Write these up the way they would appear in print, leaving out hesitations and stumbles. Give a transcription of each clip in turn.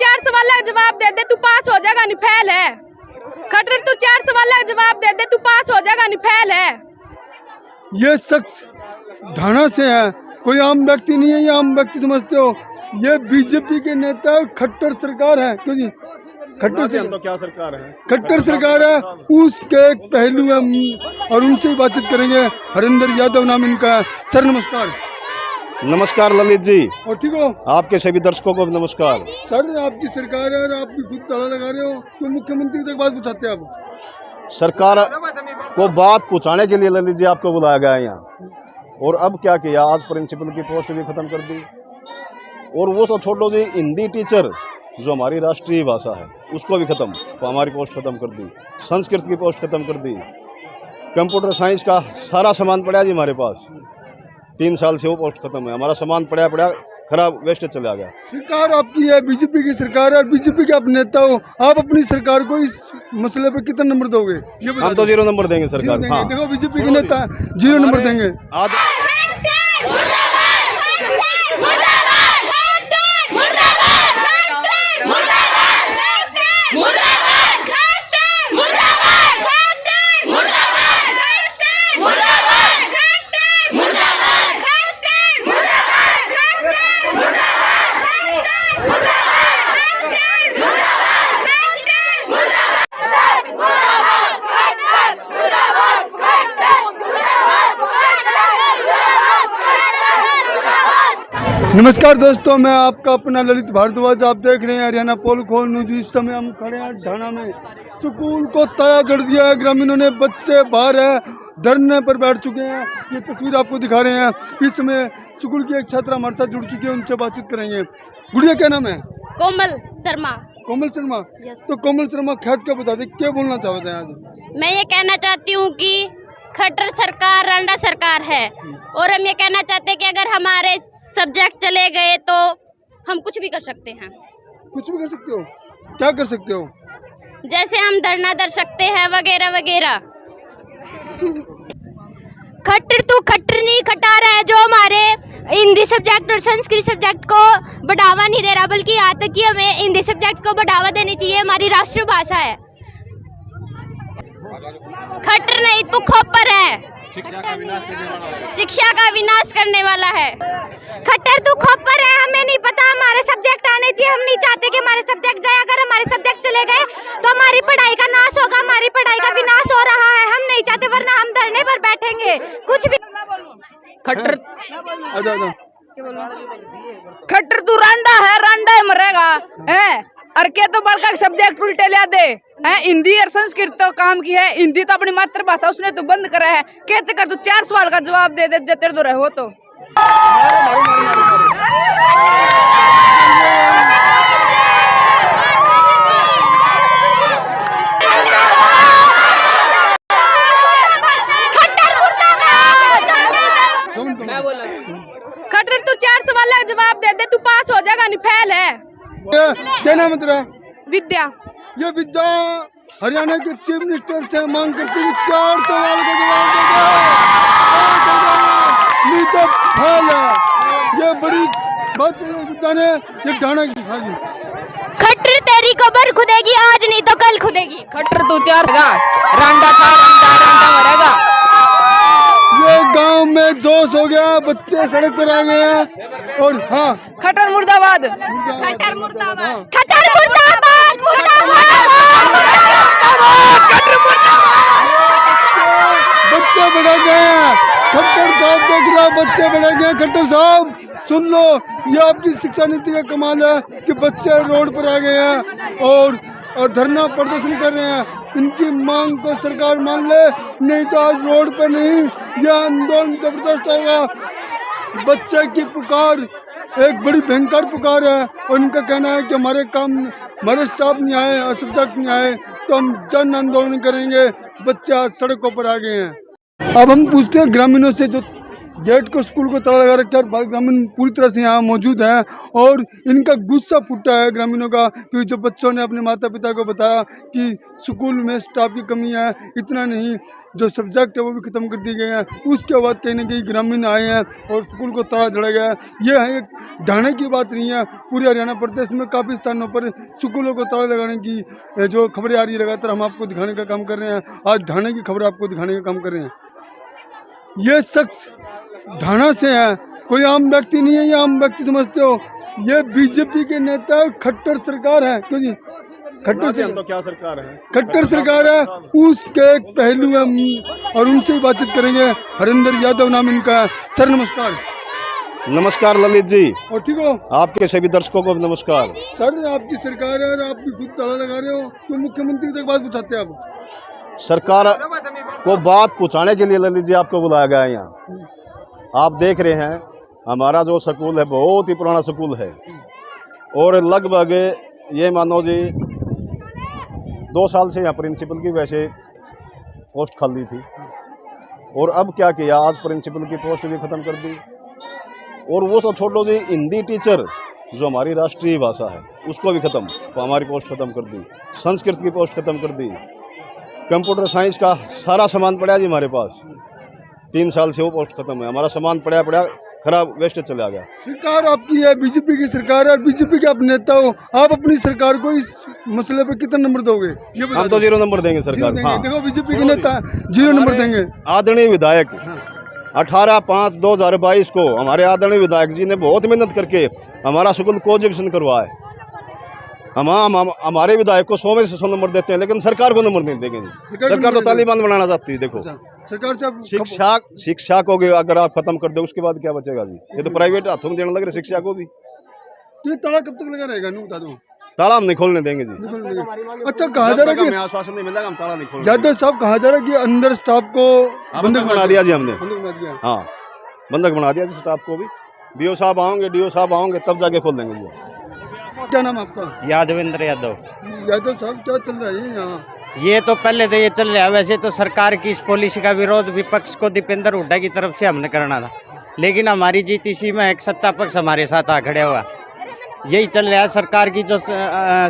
4 सवाल का जवाब दे दे, तू पास हो जाएगा, नहीं फेल है। खट्टर तू 4 सवाल का जवाब दे दे, तू पास हो जाएगा, नहीं फेल है। ये शख्स ढाणा से है, कोई आम व्यक्ति नहीं है। ये आम व्यक्ति समझते हो, ये बीजेपी के नेता खट्टर सरकार है। क्यों जी? खट्टर से तो क्या सरकार है? खट्टर सरकार है, उसके एक पहलू है और उनसे ही बातचीत करेंगे। हरिंदर यादव नाम इनका है। सर नमस्कार। नमस्कार ललित जी, और ठीक हो? आपके सभी दर्शकों को नमस्कार। सर आपकी सरकार है और आप भी खुद ताला लगा रहे हो, तो मुख्यमंत्री तक बात पूछाते हैं आप। सरकार को बात पहुंचाने के लिए ललित जी आपको बुलाया गया है यहाँ। और अब क्या किया, आज प्रिंसिपल की पोस्ट भी खत्म कर दी। और वो तो छोड़ो जी, हिंदी टीचर जो हमारी राष्ट्रीय भाषा है उसको भी खत्म, तो हमारी पोस्ट खत्म कर दी। संस्कृत की पोस्ट खत्म कर दी। कंप्यूटर साइंस का सारा सामान पड़ा जी हमारे पास, 3 साल से वो पोस्ट खत्म है। हमारा सामान पड़ा खराब वेस्ट चला गया। सरकार आपकी है, बीजेपी की सरकार है और बीजेपी के आप नेता हो। आप अपनी सरकार को इस मसले पर कितना नंबर दोगे? ये हम तो 0 नंबर देंगे सरकार। हाँ। देखो बीजेपी के नेता 0 नंबर देंगे। नमस्कार दोस्तों, मैं आपका अपना ललित भारद्वाज। आप देख रहे हैं हरियाणा पोल खोल न्यूज। इस समय हम खड़े हैं ढाणा में। स्कूल को ताला जड़ दिया है, ग्रामीणों ने, बच्चे बाहर है, धरने पर बैठ चुके हैं। ये तस्वीर आपको दिखा रहे हैं। इस समय स्कूल की एक छात्रा हमारे साथ जुड़ चुकी है, उनसे बातचीत करेंगे। गुड़िया क्या नाम है? कोमल शर्मा। कोमल शर्मा। तो कोमल शर्मा खैर क्या बता दे, क्या बोलना चाहते हैं आज? मैं ये कहना चाहती हूँ कि खट्टर सरकार रांडा सरकार है, और हम ये कहना चाहते हैं कि अगर हमारे सब्जेक्ट चले गए तो हम कुछ भी कर सकते हैं। कुछ भी कर सकते हो? क्या कर सकते हो? जैसे हम धरना दर सकते हैं वगैरह वगैरह। खट्टर तू खट्टर नहीं खटा रहा है, जो हमारे हिंदी सब्जेक्ट और संस्कृत सब्जेक्ट को बढ़ावा नहीं दे रहा, बल्कि यहाँ तक कि हमें हिंदी सब्जेक्ट को बढ़ावा देनी चाहिए। हमारी राष्ट्रभाषा है। खट्टर नहीं तू खोपर है, शिक्षा का विनाश करने वाला है। खट्टर तू खोपर है, हमें नहीं पता, हमारे सब्जेक्ट आने चाहिए। हम नहीं चाहते कि हमारे सब्जेक्ट जाए। अगर हमारे सब्जेक्ट चले गए तो हमारी पढ़ाई का नाश होगा, हमारी पढ़ाई का विनाश हो रहा है। हम नहीं चाहते, वरना हम धरने पर बैठेंगे। कुछ भी खट्टर खट्टर तू रांडा है, रांडा ही मरेगा है। और क्या तो बड़का सब्जेक्ट उल्टे लिया दे है। हिंदी और संस्कृत तो काम की है, हिंदी तो अपनी मातृभाषा उसने तो बंद करा है। क्या चक्कर तू 4 सवाल का जवाब दे दे जतेर दो रहे हो तो। खट्टर तू 4 सवाल का जवाब दे दे, तू पास हो जाएगा, नहीं फेल है। क्या नाम है तेरा? विद्या। ये विद्या हरियाणा के चीफ मिनिस्टर से मांग करती है 4 सवाल का जवाब दे दो, नहीं तो फेल है। ये बड़ी बात विद्या ने ये ढाणा की। हाँ जी। खट्टर तेरी कबर खुदेगी आज, नहीं तो कल खुदेगी। खट्टर तू 4 रांडा था, रांडा मरेगा। ये गांव में जोश हो गया, बच्चे सड़क पर आ गए हैं। और हाँ, खट्टर मुर्दाबाद, खट्टर मुर्दाबाद, हाँ। खट्टर मुर्दाबाद, बच्चे बढ़े गए हैं। खट्टर साहब के खिलाफ बच्चे बढ़े गए। खट्टर साहब सुन लो, ये आपकी शिक्षा नीति का कमाल है कि बच्चे रोड पर आ गए हैं और धरना प्रदर्शन कर रहे हैं। इनकी मांग को सरकार मान ले, नहीं तो आज रोड पर नहीं, यह आंदोलन जबरदस्त होगा। बच्चे की पुकार एक बड़ी भयंकर पुकार है और इनका कहना है कि हमारे स्टाफ नहीं आए और सब्जेक्ट नहीं आए तो हम जन आंदोलन करेंगे। बच्चे आज सड़कों पर आ गए हैं। अब हम पूछते हैं ग्रामीणों से, जो गेट को स्कूल को ताला लगा रखा है। ग्रामीण पूरी तरह से यहाँ मौजूद हैं और इनका गुस्सा फूटा है ग्रामीणों का, क्योंकि जो बच्चों ने अपने माता पिता को बताया कि स्कूल में स्टाफ की कमी है। इतना नहीं, जो सब्जेक्ट है वो भी ख़त्म कर दिए गए हैं। उसके बाद कहीं ना कहीं ग्रामीण आए हैं और स्कूल को ताला जड़ा गया है। ये है एक ढाने की बात नहीं है, पूरे हरियाणा प्रदेश में काफ़ी स्थानों पर स्कूलों को ताला लगाने की जो खबरें आ रही है लगातार हम आपको दिखाने का काम कर रहे हैं। आज ढाने की खबर आपको दिखाने का काम कर रहे हैं। ये शख्स ढाना से है, कोई आम व्यक्ति नहीं है। ये आम व्यक्ति समझते हो, ये बीजेपी के नेता खट्टर सरकार है। क्यों जी? खट्टर से तो क्या सरकार है? खट्टर सरकार है, उसके एक पहलू है और उनसे ही बातचीत करेंगे। हरिंदर यादव नाम इनका है। सर नमस्कार। नमस्कार ललित जी, और ठीक हो? आपके सभी दर्शकों को नमस्कार। सर आपकी सरकार है और आप भी खुद ताला लगा रहे हो, तो मुख्यमंत्री तक बात पूछाते हैं आप? सरकार को बात पहुंचाने के लिए ललित जी आपको बुलाया गया है यहाँ। आप देख रहे हैं हमारा जो स्कूल है बहुत ही पुराना स्कूल है और लगभग ये मानो जी 2 साल से यहाँ प्रिंसिपल की वैसे पोस्ट खाली थी और अब क्या किया, आज प्रिंसिपल की पोस्ट भी ख़त्म कर दी। और वो तो छोड़ो जी, हिंदी टीचर जो हमारी राष्ट्रीय भाषा है उसको भी ख़त्म, तो हमारी पोस्ट ख़त्म कर दी। संस्कृत की पोस्ट ख़त्म कर दी। कंप्यूटर साइंस का सारा सामान पड़ा जी हमारे पास, 3 साल से वो पोस्ट ख़त्म है। हमारा सामान पड़ा खराब वेस्ट चला गया। सरकार आपकी है, बीजेपी की सरकार है और बीजेपी के आप नेता हो। आप अपनी सरकार को इस मसले पर कितना नंबर दोगे? ये हम तो 0 नंबर देंगे सरकार। हाँ, देखो बीजेपी के नेता 0 नंबर देंगे। आदरणीय विधायक 18/5/2022 को हमारे आदरणीय विधायक जी ने बहुत मेहनत करके हमारा स्कूल को एजुकेशन करवाया है। हम हमारे विधायक को 100 में से 100 नंबर देते हैं, लेकिन सरकार को नंबर नहीं देंगे। सरकार तो तालिबान बनाना चाहती है। देखो सरकार से शिक्षा को अगर आप खत्म कर दे उसके बाद क्या बचेगा जी? ये तो प्राइवेट हाथों में देने लग रहे शिक्षा को भी। ये ताला कब तक लगा रहेगा? नहीं बता दो। ताला हम नहीं खोलने देंगे जी। अच्छा, कहा जा रहा है कि आश्वासन नहीं मिलेगा हम ताला नहीं खोलेंगे। यादव साहब कहा जा रहा है कि अंदर स्टाफ को बंधक बना दिया जी हमने। बंधक बना दिया। हाँ, बंधक बना दिया जी स्टाफ को भी। बीओ साहब आओगे, डीओ साहब आओगे तब जाके खोल देंगे जी। क्या नाम आपका? यादवेंद्र यादव। यादव साहब क्या चल रहा है यहाँ? ये तो पहले तो ये चल रहा है, वैसे तो सरकार की इस पॉलिसी का विरोध विपक्ष को दीपेंद्र हुड्डा की तरफ से हमने करना था, लेकिन हमारी जीत इसी में एक सत्ता पक्ष हमारे साथ आ खड़े हुआ। यही चल रहा है सरकार की जो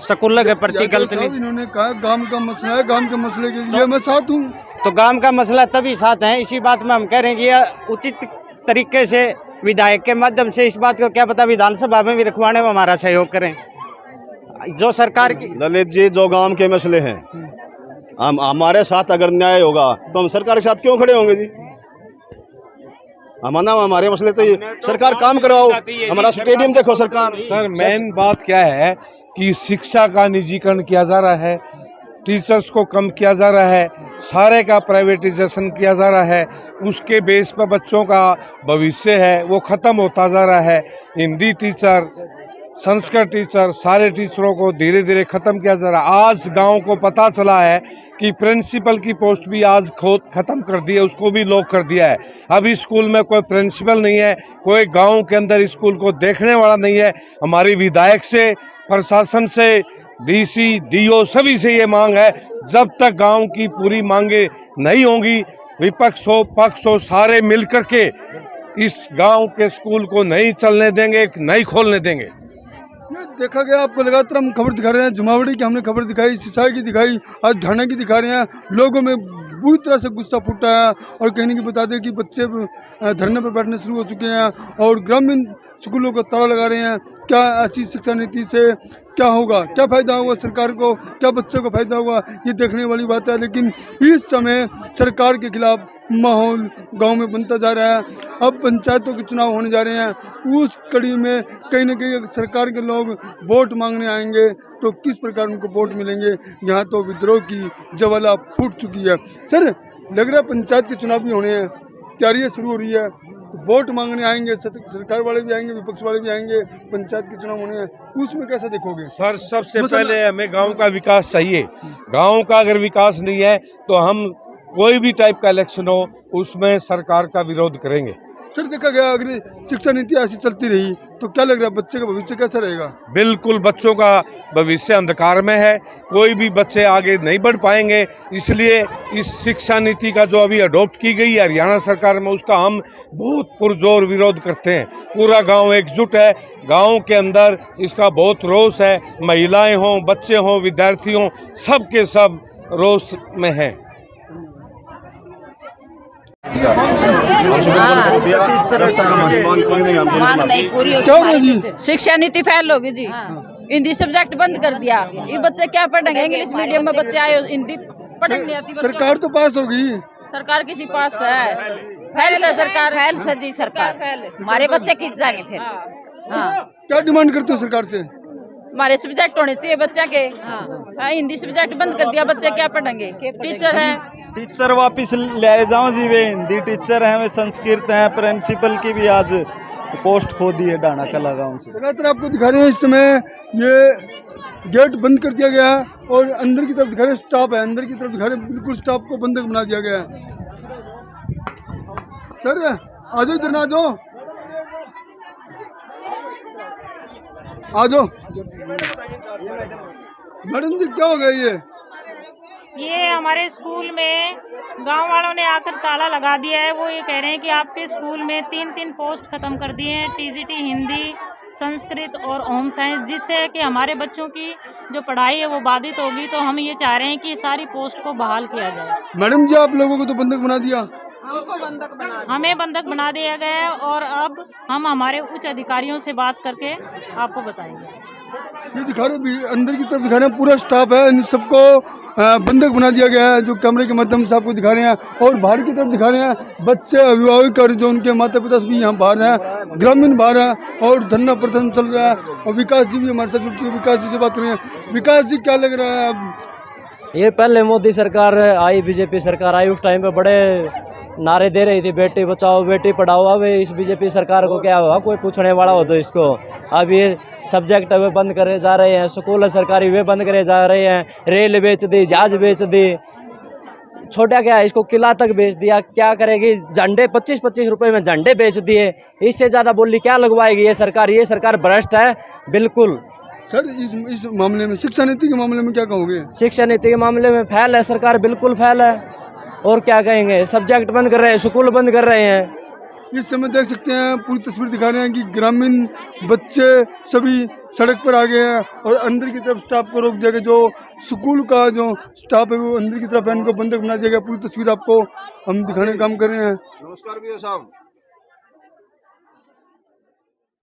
स्कूलों के प्रति गलत नहीं। इन्होंने कहा गांव का मसला है, गांव के मसले के लिए मैं साथ हूँ। तो गांव का मसला तभी साथ है, इसी बात में हम कह रहे हैं कि यह उचित तरीके से विधायक के माध्यम से इस बात को क्या पता विधानसभा में भी रखवाने में हमारा सहयोग करें। जो सरकार की ललित जी, जो गांव के मसले हैं हमारे साथ अगर न्याय होगा तो हम सरकार के साथ क्यों खड़े होंगे जी? हमारे मसले चाहिए, सरकार काम कराओ। हमारा स्टेडियम देखो सरकार। सर मेन बात क्या है कि शिक्षा का निजीकरण किया जा रहा है, टीचर्स को कम किया जा रहा है, सारे का प्राइवेटाइजेशन किया जा रहा है। उसके बेस पर बच्चों का भविष्य है वो ख़त्म होता जा रहा है। हिंदी टीचर, संस्कृत टीचर, सारे टीचरों को धीरे धीरे ख़त्म किया जा रहा है। आज गांव को पता चला है कि प्रिंसिपल की पोस्ट भी आज खोद ख़त्म कर दी है, उसको भी लॉक कर दिया है। अभी स्कूल में कोई प्रिंसिपल नहीं है, कोई गांव के अंदर स्कूल को देखने वाला नहीं है। हमारी विधायक से, प्रशासन से, डीसी, डीओ सभी से ये मांग है, जब तक गांव की पूरी मांगे नहीं होंगी, विपक्ष हो पक्ष हो सारे मिल करके इस गांव के स्कूल को नहीं चलने देंगे, नहीं खोलने देंगे। ये देखा गया, आपको लगातार हम खबर दिखा रहे हैं। जुमावड़ी की हमने खबर दिखाई, सिसाई की दिखाई, आज ढाना की दिखा रहे हैं। लोगों में बुरी तरह से गुस्सा फूटा है और कहने की बता दें कि बच्चे धरने पर बैठने शुरू हो चुके हैं और ग्रामीण स्कूलों को ताला लगा रहे हैं। क्या ऐसी शिक्षा नीति से क्या होगा, क्या फ़ायदा होगा सरकार को, क्या बच्चों को फ़ायदा होगा, ये देखने वाली बात है। लेकिन इस समय सरकार के खिलाफ माहौल गांव में बनता जा रहा है। अब पंचायतों के चुनाव होने जा रहे हैं, उस कड़ी में कहीं ना कहीं सरकार के लोग वोट मांगने आएंगे तो किस प्रकार उनको वोट मिलेंगे। यहाँ तो विद्रोह की ज्वाला फूट चुकी है। सर लग रहा है पंचायत के चुनाव भी होने हैं, तैयारियाँ शुरू हो रही है, तो वोट मांगने आएंगे, सरकार वाले भी आएंगे, विपक्ष वाले भी आएंगे, पंचायत के चुनाव होने हैं, उसमें कैसा देखोगे? सर सबसे पहले हमें गांव का विकास चाहिए। गांव का अगर विकास नहीं है तो हम कोई भी टाइप का इलेक्शन हो उसमें सरकार का विरोध करेंगे। सर देखा गया अगर शिक्षा नीति ऐसी चलती रही तो क्या लग रहा है बच्चे का भविष्य कैसा रहेगा? बिल्कुल बच्चों का भविष्य अंधकार में है, कोई भी बच्चे आगे नहीं बढ़ पाएंगे। इसलिए इस शिक्षा नीति का जो अभी अडॉप्ट की गई है हरियाणा सरकार में, उसका हम बहुत पुरजोर विरोध करते हैं। पूरा गांव एकजुट है, गांव के अंदर इसका बहुत रोष है। महिलाएं हों, बच्चे हों, विद्यार्थी हों, सब के सब रोष में हैं। इसका हमसे बंद कर दिया जब तक हमारी मांग पूरी नहीं हम मांग नहीं पूरी होगी क्या हो रहा है जी? शिक्षा नीति फेल होगी जी। हिंदी सब्जेक्ट बंद कर दिया, ये बच्चे क्या पढ़ेंगे? इंग्लिश मीडियम में बच्चे आए, हिंदी पढ़ नहीं आती बच्चों को। सरकार तो पास होगी, सरकार किसी पास है? फैल से सरकार, फैल से जी सरकार फैल। हमारे बच्चे किस जाएंगे फिर? हाँ, क्या डिमांड करते हो सरकार से? हमारे सब्जेक्ट होने चाहिए बच्चे के। हाँ, हिंदी सब्जेक्ट बंद कर दिया, बच्चे क्या पढ़ेंगे? टीचर है, टीचर वापस ले जाओ जी, वे हिंदी टीचर हैं, वे संस्कृत हैं। प्रिंसिपल की भी आज पोस्ट खो दी है डाना कला गाँव से। लगातार आपको दिखा रहे हैं इस समय ये गेट बंद कर दिया गया है और अंदर की तरफ दिखा रहे हैं स्टाफ है, अंदर की तरफ दिखा रहे हैं बिल्कुल स्टाफ को बंधक बना दिया गया है। सर आ जाओ, इधर ना आ जाओ, आ जाओ। मैडम जी क्या हो गया ये हमारे स्कूल में गांव वालों ने आकर ताला लगा दिया है। वो ये कह रहे हैं कि आपके स्कूल में 3 पोस्ट खत्म कर दिए हैं, टीजीटी हिंदी, संस्कृत और होम साइंस, जिससे कि हमारे बच्चों की जो पढ़ाई है वो बाधित होगी। तो हम ये चाह रहे हैं कि सारी पोस्ट को बहाल किया जाए। मैडम जी आप लोगों को तो बंधक बना दिया, हमें बंधक बना दिया गया है और अब हम हमारे उच्च अधिकारियों से बात करके आपको बताएंगे। ये दिखा रहे भी अंदर की तरफ दिखा रहे हैं पूरा स्टाफ है, इन सबको बंधक बना दिया गया है जो कैमरे के माध्यम से आपको दिखा रहे हैं। और बाहर की तरफ दिखा रहे हैं बच्चे, अभिभावक और जो उनके माता पिता भी यहाँ बाहर हैं, ग्रामीण बाहर हैं और धरना प्रदर्शन चल रहा है। और विकास जी भी हमारे साथ जुड़ चुके हैं, विकास जी से बात करें। विकास जी क्या लग रहा है अब? ये पहले मोदी सरकार आई, बीजेपी सरकार आई, उस टाइम पे बड़े नारे दे रही थी बेटी बचाओ बेटी पढ़ाओ। अब इस बीजेपी सरकार को क्या हुआ, कोई पूछने वाला हो तो इसको। अब ये सब्जेक्ट वे बंद करे जा रहे हैं, स्कूल सरकारी वे बंद करे जा रहे हैं, रेल बेच दी, जहाज बेच दी, छोटा क्या है इसको किला तक बेच दिया। क्या करेगी? झंडे 25-25 रुपए में झंडे बेच दिए, इससे ज़्यादा बोली क्या लगवाएगी ये सरकार? ये सरकार भ्रष्ट है बिल्कुल। सर इस मामले में, शिक्षा नीति के मामले में क्या कहोगे? शिक्षा नीति के मामले में फेल है सरकार, बिल्कुल फेल है। और क्या कहेंगे? सब्जेक्ट बंद कर रहे हैं, स्कूल बंद कर रहे हैं। इस समय देख सकते हैं पूरी तस्वीर दिखा रहे हैं कि ग्रामीण बच्चे सभी सड़क पर आ गए हैं और अंदर की तरफ स्टाफ को रोक दिया गया। जो स्कूल का जो स्टाफ है वो अंदर की तरफ है, इनको बंधक बना दिया गया। पूरी तस्वीर आपको हम दिखाने का काम कर रहे हैं। नमस्कार भैया साहब।